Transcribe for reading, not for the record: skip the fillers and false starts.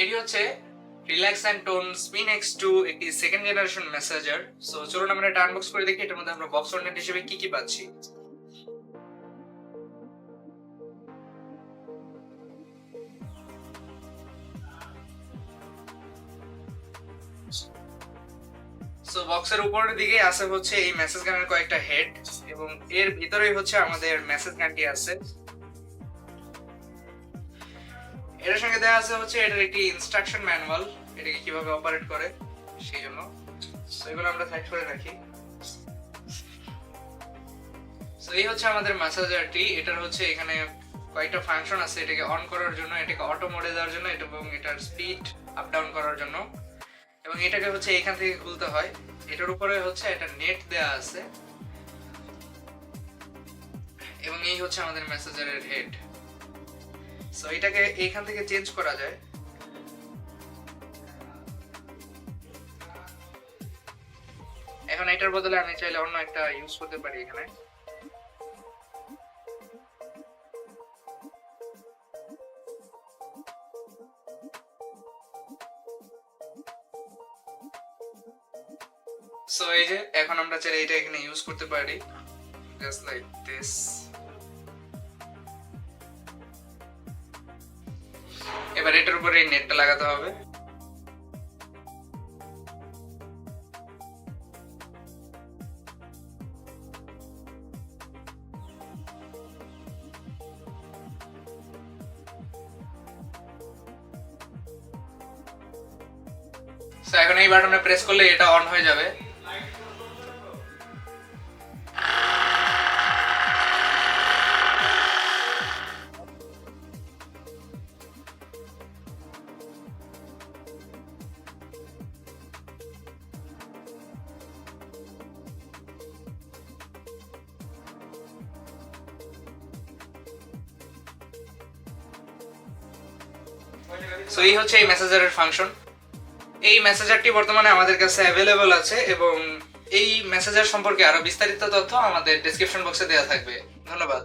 এটি হচ্ছে relax and tone spin X2 একটি সেকেন্ড জেনারেশন মেসেঞ্জার। সো চলুন আমরা এটা আনবক্স করে দেখি এটার মধ্যে আমরা বক্স কন্টেন্ট হিসেবে কি কি পাচ্ছি। সো বক্সের উপরের দিকে আছে হচ্ছে এই মেসেজ গানের কয়েকটা হেড এবং এর ভিতরেই হচ্ছে আমাদের মেসেজ গানটি আছে। এর সঙ্গে দেওয়া আছে হচ্ছে এটার একটি ইনস্ট্রাকশন ম্যানুয়াল, এটাকে কিভাবে অপারেট করে সেই জন্য। সো এগুলো আমরা সাইড করে রাখি। সো এই হচ্ছে আমাদের মেসেঞ্জারটি। এটার হচ্ছে এখানে কয়েকটা ফাংশন আছে, এটাকে অন করার জন্য, এটাকে অটো মোডে দেওয়ার জন্য এবং এটার স্পিড আপ ডাউন করার জন্য, এবং এটাকে হচ্ছে এখান থেকে খুলতে হয়। এটার উপরে হচ্ছে একটা নেট দেয়া আছে এবং এই হচ্ছে আমাদের মেসেঞ্জারের হেড। সো এটাকে এইখান থেকে চেঞ্জ করা যায়। এখন এটার বদলে আমি চাইলে অন্য একটা ইউজ করতে পারি এখানে। সো এই যে এখন আমরা চাইলে এটা এখানে ইউজ করতে পারি, জাস্ট লাইক দিস। এবার এটার উপরে এই নেটটা লাগাতে হবে। সো এখন এই বাটনে প্রেস করলে এটা অন হয়ে যাবে। সো এই হচ্ছে এই মেসেঞ্জারের ফাংশন। এই মেসেঞ্জারটি বর্তমানে আমাদের কাছে অ্যাভেলেবল আছে এবং এই মেসেঞ্জার সম্পর্কে আরো বিস্তারিত তথ্য আমাদের ডেসক্রিপশন বক্সে দেওয়া থাকবে। ধন্যবাদ।